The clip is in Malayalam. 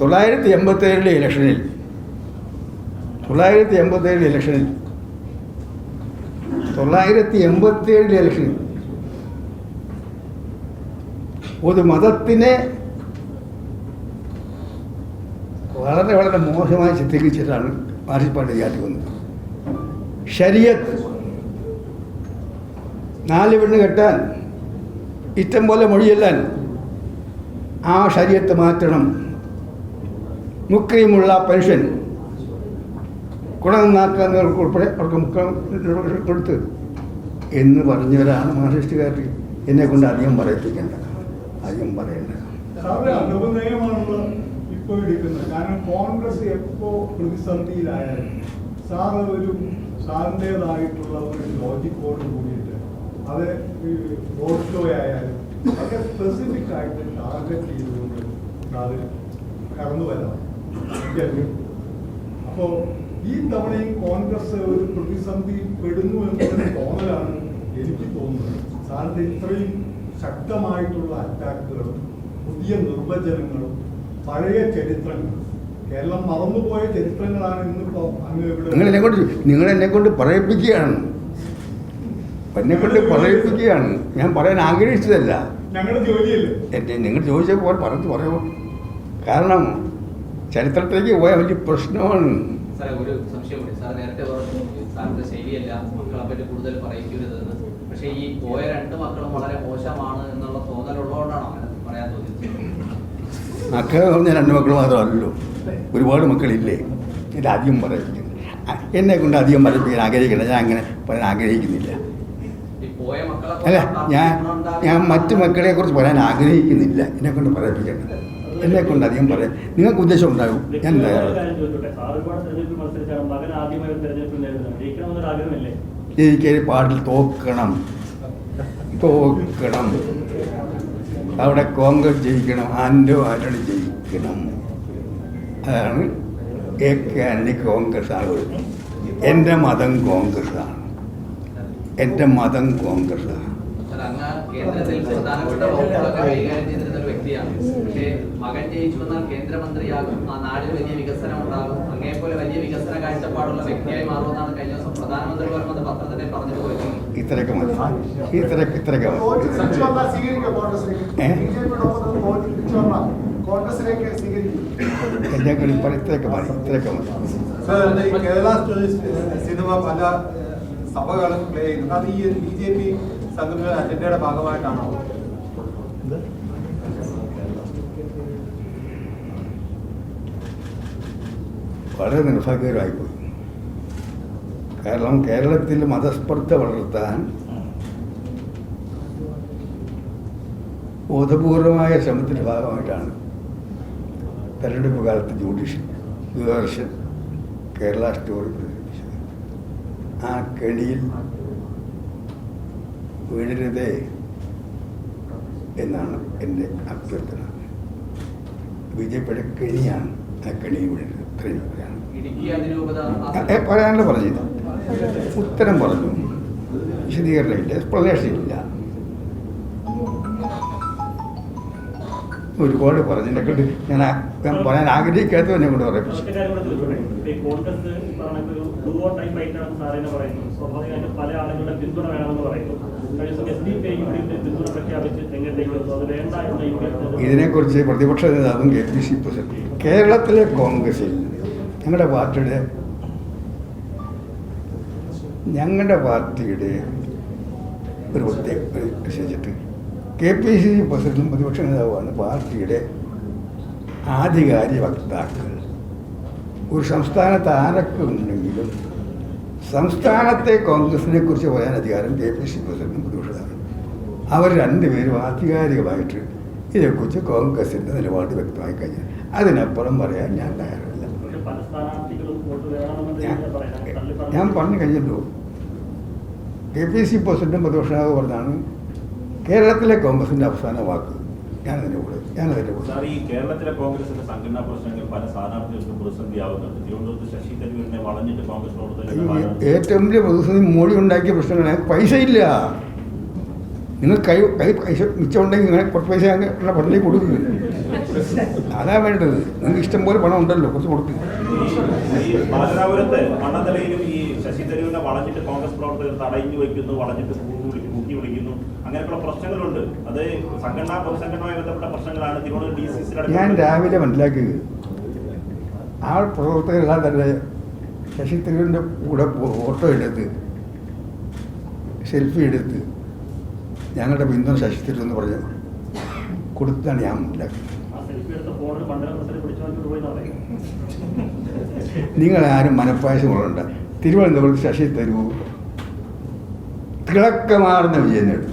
1987 ഇലക്ഷനിൽ 1987 ഇലക്ഷനിൽ ഒരു മതത്തിനെ വളരെ വളരെ മോശമായി ചിത്രീകരിച്ചിട്ടാണ് മാർക്സിസ്റ്റ് പാർട്ടി ജാതി വന്നത്. ശരീഅത്ത് 4 പെണ്ണ് കെട്ടാൻ, ഇഷ്ടം പോലെ മൊഴിയെല്ലാൻ ആ ശരീഅത്ത് മാറ്റണം, മുക്രീമുള്ള പെൻഷൻ ഗുണനന്നാക്കുന്നവർക്ക് ഉൾപ്പെടെ അവർക്ക് കൊടുത്ത് എന്ന് പറഞ്ഞവരാണ് മാർക്സിസ്റ്റുകാർ. എന്നെ കൊണ്ട് അധികം പറയിപ്പിക്കേണ്ട, അധികം പറയേണ്ട. ഇപ്പോൾ എടുക്കുന്നത് കാരണം കോൺഗ്രസ് എപ്പോൾ പ്രതിസന്ധിയിലായാലും സാറിൻ്റെതായിട്ടുള്ള ഒരു ലോജിക്കോട് കൂടിയിട്ട് അത് റോഡ് ഷോ ആയാലും ഒക്കെ സ്പെസിഫിക് ആയിട്ട് ടാർഗറ്റ് ചെയ്തുകൊണ്ട് അത് കടന്നു വരാം. അപ്പോൾ ഈ തവണയും കോൺഗ്രസ് ഒരു പ്രതിസന്ധി പെടുന്നു എന്നൊരു തോന്നലാണ് എനിക്ക് തോന്നുന്നത്. സാറിൻ്റെ ഇത്രയും ശക്തമായിട്ടുള്ള അറ്റാക്കുകളും പുതിയ നിർവചനങ്ങളും പഴയ ചരിത്രങ്ങൾ, കേരളം മറന്നുപോയ ചരിത്രങ്ങളാണ് ഇന്നിപ്പോ അങ്ങ് ഇവിടെ. നിങ്ങൾ എന്നെ കൊണ്ട് പറയിപ്പിക്കുകയാണ്, ഞാൻ പറയാൻ ആഗ്രഹിച്ചതല്ല. ഞങ്ങളുടെ ജോലിയല്ലേ. നിങ്ങൾ ചോദിച്ച പോലെ പറയൂ. കാരണം ചരിത്രത്തിലേക്ക് പോയ വലിയ പ്രശ്നമാണ്. ഒരു സംശയമുണ്ട്. സാർ നേരത്തെ പറഞ്ഞു സാറിന്റെ ശൈലിയല്ല മക്കളെ പറ്റി കൂടുതൽ പറയിക്കരുതെന്ന്. പക്ഷെ ഈ പോയ 2 മക്കളും വളരെ മോശമാണ് എന്നുള്ള തോന്നലുള്ളതുകൊണ്ടാണോ അങ്ങനെ പറയാൻ തോന്നിയത്? മക്കൾ പറഞ്ഞാൽ 2 മക്കൾ മാത്രമല്ലല്ലോ, ഒരുപാട് മക്കളില്ലേ. ഇത് അധികം പറയിപ്പിക്കുന്നു. എന്നെ കൊണ്ട് അധികം പറയിപ്പിക്കാൻ ആഗ്രഹിക്കണം. ഞാൻ അങ്ങനെ പറയാൻ ആഗ്രഹിക്കുന്നില്ല. അല്ല, ഞാൻ മറ്റു മക്കളെ കുറിച്ച് പറയാൻ ആഗ്രഹിക്കുന്നില്ല. എന്നെ കൊണ്ട് പറയിപ്പിക്കേണ്ടത്, എന്നെ കൊണ്ട് അധികം പറയാൻ നിങ്ങൾക്ക് ഉദ്ദേശം ഉണ്ടാകും. ഞാൻ എനിക്ക് പാട്ടിൽ തോക്കണം. അവിടെ കോൺഗ്രസ് ജയിക്കണം, ആൻഡോ ആന്റണി ജയിക്കണം. അതാണ് ആന്റണി കോൺഗ്രസ് ആണ്. എൻ്റെ മതം കോൺഗ്രസ് ആണ്. കേന്ദ്രത്തിൽ പ്രധാനപ്പെട്ട വകുപ്പുകളൊക്കെ കൈകാര്യം ചെയ്തിരുന്ന ഒരു വ്യക്തിയാണ്. പക്ഷേ മകൻ ജയിച്ചു വന്നാൽ കേന്ദ്രമന്ത്രിയാകും, ആ നാടിന് വലിയ വികസനം ഉണ്ടാകും, അങ്ങേപോലെ വലിയ വികസന കാഴ്ചപ്പാടുള്ള വ്യക്തിയായി മാറുമെന്നാണ് കഴിഞ്ഞ ദിവസം പ്രധാനമന്ത്രി വരുന്നത് പത്രത്തിനെ പറഞ്ഞിട്ട് പോയത്. ഇത്രയൊക്കെ മതി. കേരള സിനിമ പല സഭകളും പ്ലേ ചെയ്യുന്നത് അത് ഈ BJP സംഘടന അജണ്ടയുടെ ഭാഗമായിട്ടാണോ? വളരെ നിർഭാഗ്യകരമായിപ്പോയി. കാരണം കേരളത്തിൽ മതസ്പർദ്ധ വളർത്താൻ ബോധപൂർവമായ ശ്രമത്തിൻ്റെ ഭാഗമായിട്ടാണ് തെരഞ്ഞെടുപ്പ് കാലത്ത് ദൂരദർശൻ കേരള സ്റ്റോറി പ്രചരിപ്പിച്ചത്. ആ കെണിയിൽ വീഴരുതേ എന്നാണ് എൻ്റെ അഭ്യർത്ഥന. BJPയുടെ കെണിയാണ് ആ കെണി വീഴരുത്. ഇത്രയും പറയാനുള്ള പറഞ്ഞില്ല, ഉത്തരം പറഞ്ഞു, വിശദീകരണമില്ല, എക്സ്പ്ലനേഷൻ ഇല്ല. ഒരുപാട് പറഞ്ഞിട്ട് ഞാൻ പറയാൻ ആഗ്രഹിക്കാത്തത് എന്നെ കൊണ്ട് പറയിപ്പിച്ചു. ഇതിനെക്കുറിച്ച് പ്രതിപക്ഷ നേതാവും KPC പ്രസിഡന്റ് കേരളത്തിലെ കോൺഗ്രസിൽ ഞങ്ങളുടെ പാർട്ടിയുടെ ഒരു പ്രത്യേക വിശേഷിച്ചിട്ട് KPCC പ്രസിഡന്റും പ്രതിപക്ഷ നേതാവുമാണ് പാർട്ടിയുടെ ആധികാരിക വക്താക്കൾ. ഒരു സംസ്ഥാനത്ത് ആരൊക്കെ ഉണ്ടെങ്കിലും സംസ്ഥാനത്തെ കോൺഗ്രസിനെ കുറിച്ച് പറയാൻ അധികാരം KPCC പ്രസിഡന്റും പ്രതിപക്ഷ നേതാവും. അവർ 2 പേരും ആധികാരികമായിട്ട് ഇതേക്കുറിച്ച് കോൺഗ്രസിൻ്റെ നിലപാട് വ്യക്തമായി കഴിഞ്ഞാൽ അതിനപ്പുറം പറയാൻ ഞാൻ തയ്യാറല്ല. ഞാൻ പറഞ്ഞു കഴിഞ്ഞല്ലോ, KPCC പ്രസിഡന്റും പ്രതിപക്ഷ നേതാവ് പറഞ്ഞാണ് കേരളത്തിലെ കോൺഗ്രസിന്റെ അവസാന വാക്ക്. ഞാനതിൻ്റെ കൂടെ ഈ കേരളത്തിലെ കോൺഗ്രസിന്റെ സംഘടനാ പ്രശ്നങ്ങൾ പല സ്ഥാനാർത്ഥികൾക്കും പ്രതിസന്ധിയാവുന്നുണ്ട്. തിരുവനന്തപുരത്ത് ശശി തരൂരിനെ വളഞ്ഞിട്ട് കോൺഗ്രസ് ഏറ്റവും വലിയ പ്രതിസന്ധി മോഡി ഉണ്ടാക്കിയ പ്രശ്നങ്ങളാണ്. പൈസ ഇല്ല. നിങ്ങൾ പൈസ മിച്ചമുണ്ടെങ്കിൽ കുറച്ച് പൈസ പള്ളിയിൽ കൊടുക്കുന്നു. അതാ വേണ്ടത്. നിങ്ങൾക്ക് ഇഷ്ടം പോലെ പണം ഉണ്ടല്ലോ, കുറച്ച് കൊടുക്കുക. ഈ ബാലരാപുരത്ത് മണ്ണന്തലയിലും ഈ ശശി തരൂരിനെ വളഞ്ഞിട്ട് കോൺഗ്രസ് പ്രവർത്തകർ തടഞ്ഞു വയ്ക്കുന്നു, വളഞ്ഞിട്ട് മുക്കി വിളിക്കുന്നു, അങ്ങനെയൊക്കെയുള്ള പ്രശ്നങ്ങളുണ്ട്. അത് പൊതുസംഘടനയുമായി ബന്ധപ്പെട്ട പ്രശ്നങ്ങളാണ്. തിരുവനന്തപുരം DCC ഞാൻ രാവിലെ മനസ്സിലാക്കിയത് ആ പ്രവർത്തകരെല്ലാം തന്നെ ശശി തരൂരിൻ്റെ കൂടെ ഫോട്ടോ എടുത്ത് സെൽഫി എടുത്ത് ഞങ്ങളുടെ പിന്തുണ ശശി തരൂർ എന്ന് പറഞ്ഞ് കൊടുത്താണ് ഞാൻ മനസ്സിലാക്കിയത്. നിങ്ങളാരും മനപ്പായസം കൊള്ളുണ്ട്. തിരുവനന്തപുരത്ത് ശശി തരൂർ തിളക്കമാർന്ന വിജയം നേടും.